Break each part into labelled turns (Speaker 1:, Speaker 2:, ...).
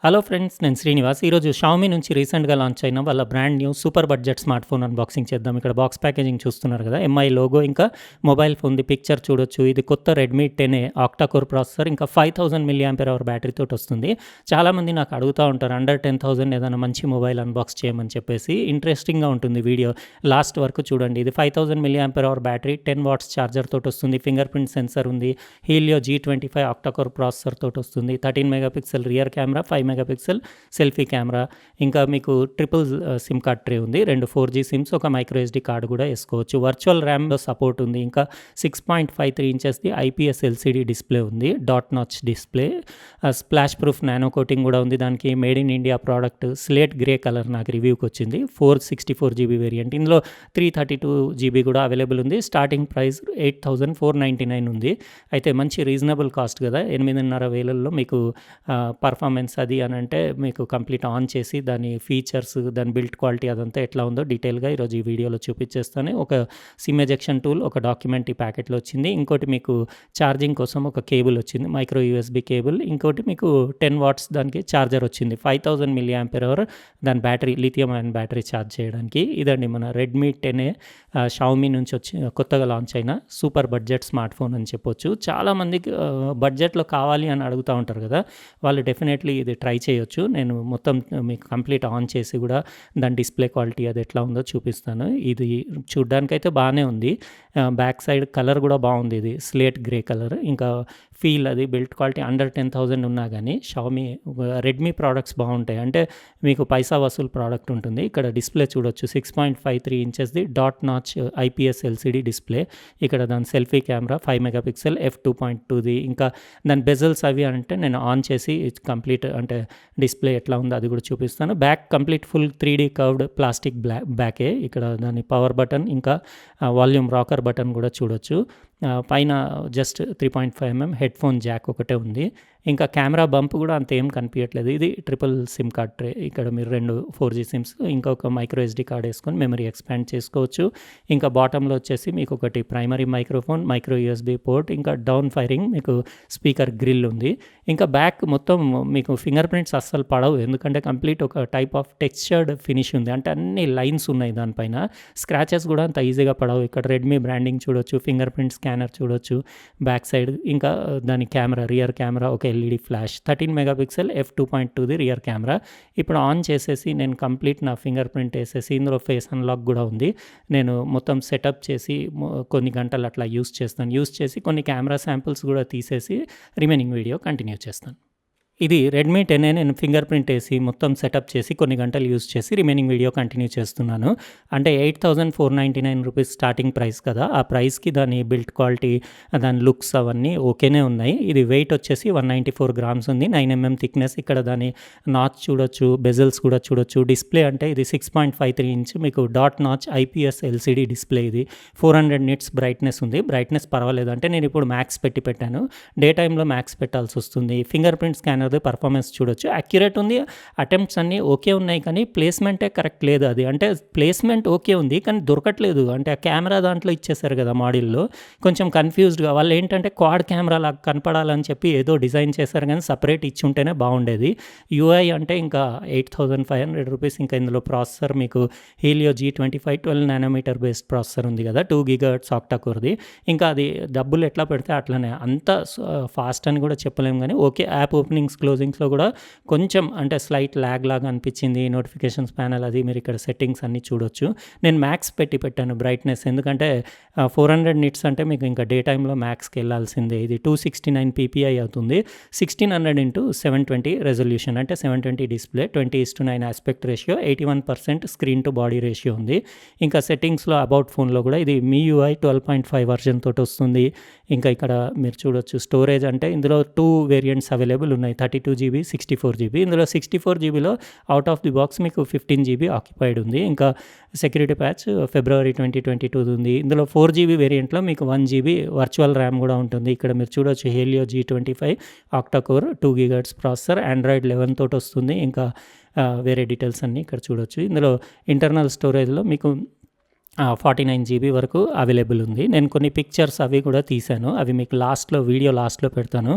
Speaker 1: Hello friends, నేను శ్రీనివాస్. ఈరోజు Xiaomi నుంచి రీసెంట్గా లాంచ్ అయిన వాళ్ళ brand new super budget smart phone unboxing చేద్దాం. ఇక్కడ బాక్స్ ప్యాకేజింగ్ చూస్తున్నారు కదా, ఎంఐ లోగో ఇంకా మొబైల్ ఫోన్ది పిక్చర్ చూడొచ్చు. ఇది కొత్త Redmi 10A octa core processor, ఇంకా 5000 mAh బ్యాటరీతో వస్తుంది. చాలామంది నాకు అడుగుతూ ఉంటారు, అండర్ 10,000 ఏదైనా మంచి మొబైల్ అన్బాక్స్ చేయమని చెప్పేసి. ఇంట్రెస్టింగ్గా ఉంటుంది వీడియో, లాస్ట్ వరకు చూడండి. ఇది 5000 mAh బ్యాటరీ, 10 watts ఛార్జర్ తోటి వస్తుంది. ఫింగర్ ప్రింట్ సెన్సర్ ఉంది. Helio G25 octa core processor తోటి వస్తుంది. 13 megapixel rear camera, 5 megapixel selfie camera, ఇంకా మీకు ట్రిపుల్ సిమ్ కార్డ్ ట్రే ఉంది. 2 4G సిమ్స్, ఒక మైక్రో SD కార్డు కూడా వేసుకోవచ్చు. వర్చువల్ ర్యామ్లో సపోర్ట్ ఉంది. ఇంకా 6.53 ఇంచెస్ది IPS LCD డిస్ప్లే ఉంది. Dot notch display, splash proof nano coating కూడా ఉంది. దానికి made in India product. Slate grey colour నాకు రివ్యూకి వచ్చింది. 464GB variant. ఇందులో 332GB కూడా అవైలబుల్ ఉంది. స్టార్టింగ్ ప్రైస్ 8499 ఉంది. అయితే మంచి రీజనబుల్ కాస్ట్ కదా, 8,500 మీకు పర్ఫార్మెన్స్ అది అని అంటే మీకు కంప్లీట్ ఆన్ చేసి దాని ఫీచర్స్, దాని బిల్డ్ క్వాలిటీ అదంతా ఎట్లా ఉందో డీటెయిల్గా ఈరోజు ఈ వీడియోలో చూపించేస్తాను. ఒక సిమ్ ఎజెక్షన్ టూల్, ఒక డాక్యుమెంట్ ఈ ప్యాకెట్లో వచ్చింది. ఇంకోటి మీకు ఛార్జింగ్ కోసం ఒక కేబుల్ వచ్చింది, మైక్రో USB కేబుల్. ఇంకోటి మీకు 10 watts దానికి ఛార్జర్ వచ్చింది. 5000 mAh దాని battery, lithium ion battery charge చేయడానికి. ఇదండి మన రెడ్మీ 10A షామీ నుంచి వచ్చి కొత్తగా లాంచ్ అయిన సూపర్ బడ్జెట్ స్మార్ట్ ఫోన్ అని చెప్పొచ్చు. చాలామందికి బడ్జెట్లో కావాలి అని అడుగుతూ ఉంటారు కదా, వాళ్ళు డెఫినెట్లీ ఇది ట్రై చేయొచ్చు. నేను మొత్తం మీకు కంప్లీట్ ఆన్ చేసి కూడా దాని డిస్ప్లే క్వాలిటీ అది ఎట్లా ఉందో చూపిస్తాను. ఇది చూడ్డానికైతే బాగానే ఉంది. బ్యాక్ సైడ్ కలర్ కూడా బాగుంది, ఇది స్లేట్ గ్రే కలర్. ఇంకా ఫీల్ అది బిల్డ్ క్వాలిటీ అండర్ 10,000 ఉన్నా కానీ షామీ రెడ్మీ ప్రోడక్ట్స్ బాగుంటాయి. అంటే మీకు పైసా వసూలు ప్రోడక్ట్ ఉంటుంది. ఇక్కడ డిస్ప్లే చూడొచ్చు, 6.53 ఇంచెస్ది dot notch IPS LCD display. ఇక్కడ దాని సెల్ఫీ కెమెరా 5 మెగాపిక్సెల్ f2.2ది. ఇంకా దాని బెజల్స్ అవి అంటే నేను ఆన్ చేసి కంప్లీట్ అంటే డిస్ప్లే ఎట్లా ఉందో అది కూడా చూపిస్తాను. Back complete full 3D curved plastic బ్యాకే. ఇక్కడ దాని పవర్ బటన్, ఇంకా వాల్యూమ్ రాకర్ బటన్ కూడా చూడొచ్చు. పైన just 3.5mm head phone Jack ఒకటే ఉంది. ఇంకా కెమెరా బంప్ కూడా అంత ఏం కనిపించట్లేదు. ఇది ట్రిపుల్ సిమ్ కార్డ్ ట్రే. ఇక్కడ మీరు 2 4G సిమ్స్, ఇంకొక మైక్రో SD కార్డ్ వేసుకొని మెమరీ ఎక్స్పాండ్ చేసుకోవచ్చు. ఇంకా బాటంలో వచ్చేసి మీకు ఒకటి primary microphone, micro USB port, ఇంకా డౌన్ ఫైరింగ్ మీకు స్పీకర్ గ్రిల్ ఉంది. ఇంకా బ్యాక్ మొత్తం మీకు ఫింగర్ ప్రింట్స్ అస్సలు పడవు, ఎందుకంటే కంప్లీట్ ఒక టైప్ ఆఫ్ టెక్స్చర్డ్ ఫినిష్ ఉంది. అంటే అన్ని లైన్స్ ఉన్నాయి దానిపైన, స్క్రాచెస్ కూడా అంత ఈజీగా పడవు. ఇక్కడ రెడ్మీ బ్రాండింగ్ చూడొచ్చు, ఫింగర్ ప్రింట్ స్కానర్ చూడొచ్చు బ్యాక్ సైడ్. ఇంకా దాని కెమెరా, రియర్ కెమెరా ఒక LED ఫ్లాష్, 13 మెగాపిక్సెల్ f2.2ది రియర్ కెమెరా. ఇప్పుడు ఆన్ చేసేసి నేను కంప్లీట్ నా ఫింగర్ ప్రింట్ వేసేసి, ఇందులో ఫేస్ అన్లాక్ కూడా ఉంది. నేను మొత్తం సెటప్ చేసి కొన్ని గంటలు అట్లా యూస్ చేసి కొన్ని కెమెరా శాంపిల్స్ కూడా తీసేసి రిమైనింగ్ వీడియో కంటిన్యూ చేస్తాను. ఇది రెడ్మీ 10A నేను ఫింగర్ ప్రింట్ వేసి మొత్తం సెటప్ చేసి కొన్ని గంటలు యూస్ చేసి రిమైనింగ్ వీడియో కంటిన్యూ చేస్తున్నాను. అంటే 8499 రూపీస్ స్టార్టింగ్ ప్రైస్ కదా, ఆ ప్రైస్కి దాని బిల్డ్ క్వాలిటీ, దాని లుక్స్ అవన్నీ ఓకేనే ఉన్నాయి. ఇది వెయిట్ వచ్చేసి 194 grams ఉంది, 9mm థిక్నెస్. ఇక్కడ దాని నాచ్ చూడొచ్చు, బెజల్స్ కూడా చూడొచ్చు. డిస్ప్లే అంటే ఇది 6.53 ఇంచ్ మీకు dot notch IPS LCD display. ఇది 400 nits బ్రైట్నెస్ ఉంది. బ్రైట్నెస్ పర్వాలేదు, అంటే నేను ఇప్పుడు మ్యాక్స్ పెట్టాను. డే టైంలో మ్యాక్స్ పెట్టాల్సి వస్తుంది. ఫింగర్ ప్రింట్ స్కానర్ పర్ఫార్మెన్స్ చూడొచ్చు, అక్యురేట్ ఉంది. అటెంప్ట్స్ అన్నీ ఓకే ఉన్నాయి, కానీ ప్లేస్మెంటే కరెక్ట్ లేదు. అది అంటే ప్లేస్మెంట్ ఓకే ఉంది కానీ దొరకట్లేదు. అంటే ఆ కెమెరా దాంట్లో ఇచ్చేసారు కదా మాడ్యూల్లో, కొంచెం కన్ఫ్యూజ్డ్గా. వాళ్ళు ఏంటంటే క్వాడ్ కెమెరా లాగా కనపడాలని చెప్పి ఏదో డిజైన్ చేశారు, కానీ సపరేట్ ఇచ్చి ఉంటేనే బాగుండేది. UI అంటే ఇంకా 8500 రూపీస్. ఇంకా ఇందులో ప్రాసెసర్ మీకు Helio G25 12nm based processor ఉంది కదా, 2 GHz ఆక్టా కోర్ది. ఇంకా అది డబ్బులు ఎట్లా పెడితే అట్లనే, అంత ఫాస్ట్ అని కూడా చెప్పలేము. కానీ ఓకే, యాప్ ఓపెనింగ్స్ క్లోజింగ్స్లో కూడా కొంచెం అంటే స్లైట్ ల్యాగ్ లాగా అనిపించింది. నోటిఫికేషన్స్ ప్యానల్ అది మీరు ఇక్కడ సెట్టింగ్స్ అన్నీ చూడొచ్చు. నేను మ్యాక్స్ పెట్టాను బ్రైట్నెస్, ఎందుకంటే 400 nits అంటే మీకు ఇంకా డే టైంలో మ్యాక్స్కి వెళ్ళాల్సిందే. ఇది 269 ppi అవుతుంది. 1600x720 రెజల్యూషన్, అంటే 720 display, 20:9 aspect ratio, 81% screen to body ratio ఉంది. ఇంకా సెట్టింగ్స్లో అబౌట్ ఫోన్లో కూడా ఇది MIUI 12.5 వర్జన్ తోటి వస్తుంది. ఇంకా ఇక్కడ మీరు చూడొచ్చు స్టోరేజ్, అంటే ఇందులో 2 వేరియంట్స్ అవైలబుల్ ఉన్నాయి, 32GB 64GB. ఇందులో 64GBలో అవుట్ ఆఫ్ ది బాక్స్ మీకు 15GB ఆక్యుపైడ్ ఉంది. ఇంకా సెక్యూరిటీ ప్యాచ్ February 2022 ఉంది. ఇందులో 4GB వేరియంట్లో మీకు 1GB వర్చువల్ ర్యామ్ కూడా ఉంటుంది. ఇక్కడ మీరు చూడొచ్చు Helio G25 octa core 2 GHz processor, Android 11 తోటి వస్తుంది. ఇంకా వేరే డీటెయిల్స్ అన్నీ ఇక్కడ చూడొచ్చు. ఇందులో ఇంటర్నల్ స్టోరేజ్లో మీకు 49 జీబీ వరకు అవైలబుల్ ఉంది. నేను కొన్ని పిక్చర్స్ అవి కూడా తీశాను. అవి మీకు వీడియో లాస్ట్‌లో పెడతాను.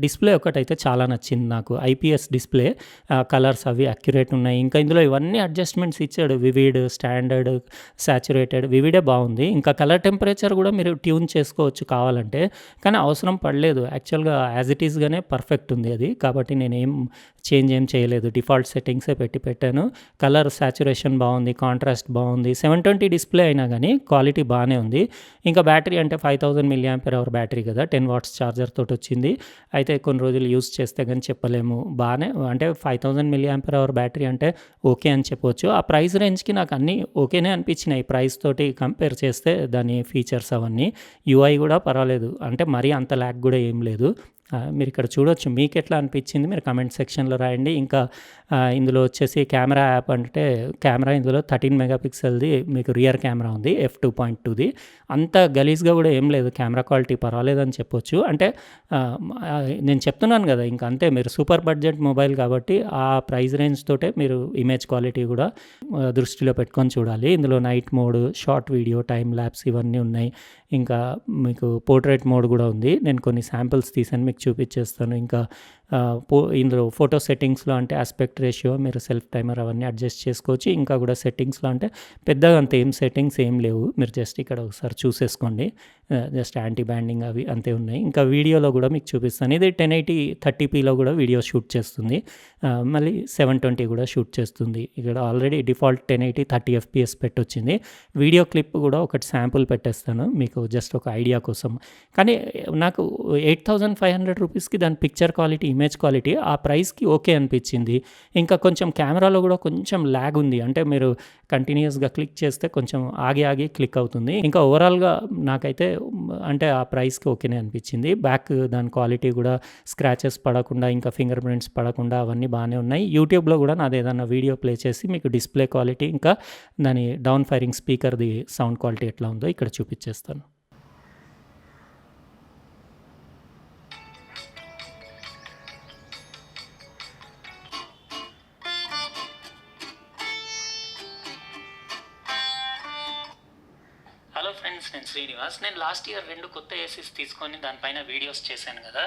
Speaker 1: డిస్ప్లే ఒకటైతే చాలా నచ్చింది నాకు. ఐపీఎస్ డిస్ప్లే, కలర్స్ అవి అక్యురేట్ ఉన్నాయి. ఇంకా ఇందులో ఇవన్నీ అడ్జస్ట్‌మెంట్స్ ఇచ్చాడు. వివిడ్, స్టాండర్డ్, సాచురేటెడ్, వివిడే బాగుంది. ఇంకా కలర్ టెంపరేచర్ కూడా మీరు ట్యూన్ చేసుకోవచ్చు కావాలంటే. కానీ అవసరం పడలేదు. యాక్చువల్‌గా యాజ్ ఇట్ ఈస్‌గానే పర్ఫెక్ట్ ఉంది అది. కాబట్టి నేనేం చేంజ్ చేయలేదు. డిఫాల్ట్ సెట్టింగ్సే పెట్టాను. కలర్ సాచురేషన్ బాగుంది. కాంట్రాస్ట్ బాగుంది. 720 డిస్ప్లే అయినా గానీ క్వాలిటీ బానే ఉంది. ఇంకా బ్యాటరీ అంటే 5000 mAh బ్యాటరీ కదా! 10 వాట్స్ ఛార్జర్ తోటొచ్చింది. అయితే కొన్ని రోజులు యూజ్ చేస్తే గానీ చెప్పలేము. అంటే 5000 mAh బ్యాటరీ అంటే ఓకే అని చెప్పొచ్చు. ఆ ప్రైస్ రేంజ్‌కి నాకు అన్నీ ఓకేనే అనిపించినాయి. ప్రైస్ తోటి కంపేర్ చేస్తే దాని ఫీచర్స్ అవన్నీ. యూఐ కూడా పర్వాలేదు. అంటే మరీ అంత ల్యాగ్ కూడా ఏం లేదు. మీరిక్కడ చూడొచ్చు. మీకెట్లా అనిపించింది మీరు కామెంట్ సెక్షన్‌లో రాయండి. ఇంకా ఇందులో వచ్చేసి కెమెరా యాప్ అంటే కెమెరా ఇందులో 13 మెగా పిక్సెల్‌ది మీకు రియర్ కెమెరా ఉంది. f2.2ది. అంత గలీజ్‌గా కూడా ఏం లేదు. కెమెరా క్వాలిటీ పర్వాలేదని చెప్పొచ్చు. అంటే నేను చెప్తున్నాను కదా! ఇంక అంతే మీరు సూపర్ బడ్జెట్ మొబైల్ కాబట్టి ఆ ప్రైస్ రేంజ్ తోటే మీరు ఇమేజ్ క్వాలిటీ కూడా దృష్టిలో పెట్టుకొని చూడాలి. ఇందులో night mode, short video, time lapse ఇవన్నీ ఉన్నాయి. ఇంకా మీకు పోర్ట్రేట్ మోడ్ కూడా ఉంది. నేను కొన్ని శాంపిల్స్ తీసాను మీకు చూపించేస్తాను. ఇంకా ఇందులో ఫోటో సెట్టింగ్స్‌లో అంటే ఆస్పెక్ట్ రేషియో, మీరు సెల్ఫ్ టైమర్ అవన్నీ అడ్జస్ట్ చేసుకోవచ్చు. ఇంకా కూడా సెట్టింగ్స్‌లో అంటే పెద్దగా అంత సెట్టింగ్స్ ఏం లేవు. మీరు జస్ట్ ఇక్కడ ఒకసారి చూసేసుకోండి. జస్ట్ యాంటీ బ్యాండింగ్ అవి అంతే ఉన్నాయి. ఇంకా వీడియోలో కూడా మీకు చూపిస్తాను. ఇది 1080 30pలో కూడా వీడియో షూట్ చేస్తుంది. మళ్ళీ 720 కూడా షూట్ చేస్తుంది. ఇక్కడ ఆల్రెడీ డిఫాల్ట్ 1080 30 FPS పెట్టొచ్చింది. వీడియో క్లిప్ కూడా ఒకటి శాంపుల్ పెట్టేస్తాను మీకు జస్ట్ ఒక ఐడియా కోసం. కానీ నాకు 8500 రూపీస్‌కి దాని పిక్చర్ క్వాలిటీ, ఇమేజ్ క్వాలిటీ ఆ ప్రైస్‌కి ఓకే అనిపించింది. ఇంకా కొంచెం కెమెరాలో కూడా కొంచెం ల్యాగ్ ఉంది. అంటే మీరు కంటిన్యూయస్‌గా క్లిక్ చేస్తే కొంచెం ఆగి క్లిక్ అవుతుంది. ఇంకా ఓవరాల్‌గా నాకైతే అంటే ఆ ప్రైస్‌కి ఓకేనే అనిపించింది. దాని క్వాలిటీ కూడా స్క్రాచెస్ పడకుండా, ఇంకా ఫింగర్ ప్రింట్స్ పడకుండా అవన్నీ బాగానే ఉన్నాయి. యూట్యూబ్‌లో కూడా నాదేదన్నా వీడియో ప్లే చేసి మీకు డిస్ప్లే క్వాలిటీ, ఇంకా దాని డౌన్ ఫైరింగ్ స్పీకర్‌ది సౌండ్ క్వాలిటీ ఎట్లా ఉందో ఇక్కడ చూపించేస్తాను. హలో ఫ్రెండ్స్, నేను శ్రీనివాస్. నేను లాస్ట్ ఇయర్ 2 కొత్త ఏసీస్ తీసుకొని దానిపైన వీడియోస్ చేశాను కదా!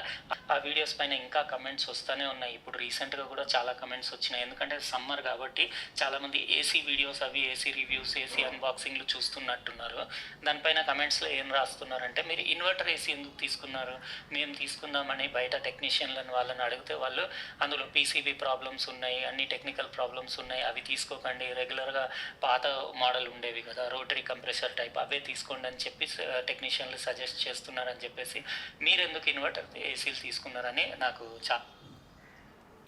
Speaker 1: ఆ వీడియోస్ పైన ఇంకా కమెంట్స్ వస్తూనే ఉన్నాయి. ఇప్పుడు రీసెంట్‌గా కూడా చాలా కమెంట్స్ వచ్చినాయి. ఎందుకంటే సమ్మర్ కాబట్టి చాలామంది ఏసీ వీడియోస్ అవి, ఏసీ రివ్యూస్, ఏసీ అన్బాక్సింగ్‌లు చూస్తున్నట్టున్నారు. దానిపైన కమెంట్స్‌లో ఏం రాస్తున్నారంటే, మీరు ఇన్వర్టర్ ఏసీ ఎందుకు తీసుకున్నారు? మేము తీసుకుందామని బయట టెక్నీషియన్లను వాళ్ళని అడిగితే వాళ్ళు అందులో పీసీబీ ప్రాబ్లమ్స్ ఉన్నాయి, అన్ని టెక్నికల్ ప్రాబ్లమ్స్ ఉన్నాయి, అవి తీసుకోకండి, రెగ్యులర్‌గా పాత మోడల్ ఉండేవి కదా రోటరీ కంప్రెసర్ టైప్, అవే తీసుకోండి అని చెప్పి టెక్నీషియన్లు సజెస్ట్ చేస్తున్నారని చెప్పేసి, మీరెందుకు ఇన్వర్టర్ ఏసీలు తీసుకున్నారని నాకు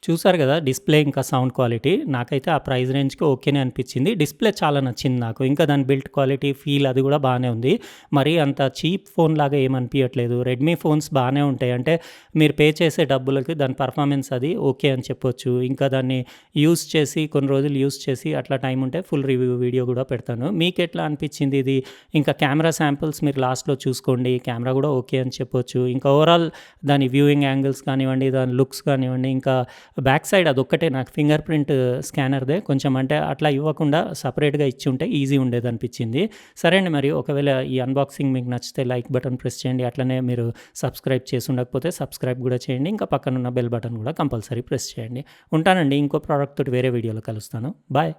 Speaker 1: చూసారు కదా డిస్ప్లే ఇంకా సౌండ్ క్వాలిటీ. నాకైతే ఆ ప్రైస్ రేంజ్‌కి ఓకేనే అనిపించింది. డిస్ప్లే చాలా నచ్చింది నాకు. ఇంకా దాని బిల్డ్ క్వాలిటీ, ఫీల్ అది కూడా బాగానే ఉంది. మరీ అంత చీప్ ఫోన్ లాగా ఏమనిపియట్లేదు. రెడ్మీ ఫోన్స్ బాగానే ఉంటాయి. అంటే మీరు పే చేసే డబ్బులకి దాని పర్ఫార్మెన్స్ అది ఓకే అని చెప్పొచ్చు. ఇంకా దాన్ని కొన్ని రోజులు యూజ్ చేసి అట్లా టైం ఉంటే ఫుల్ రివ్యూ వీడియో కూడా పెడతాను. మీకెట్లా అనిపించింది ఇది? ఇంకా కెమెరా శాంపిల్స్ మీరు లాస్ట్‌లో చూసుకోండి. కెమెరా కూడా ఓకే అని చెప్పొచ్చు. ఇంకా ఓవరాల్ దాని వ్యూయింగ్ యాంగిల్స్ కానివ్వండి, దాని లుక్స్ కానివ్వండి, ఇంకా బ్యాక్ సైడ్ అదొక్కటే నాకు ఫింగర్ ప్రింట్ స్కానర్‌దే కొంచెం, అంటే అట్లా ఇవ్వకుండా సెపరేట్‌గా ఇచ్చుంటే ఈజీ ఉండేదనిపించింది. సరే అండి, మరి ఒకవేళ ఈ అన్బాక్సింగ్ మీకు నచ్చితే లైక్ బటన్ ప్రెస్ చేయండి. అట్లనే మీరు సబ్స్క్రైబ్ చేసి ఉండకపోతే సబ్స్క్రైబ్ కూడా చేయండి. ఇంకా పక్కనున్న బెల్ బటన్ కూడా కంపల్సరీ ప్రెస్ చేయండి. ఉంటానండి. ఇంకో ప్రోడక్ట్ తోటి వేరే వీడియోలో కలుస్తాను. బాయ్.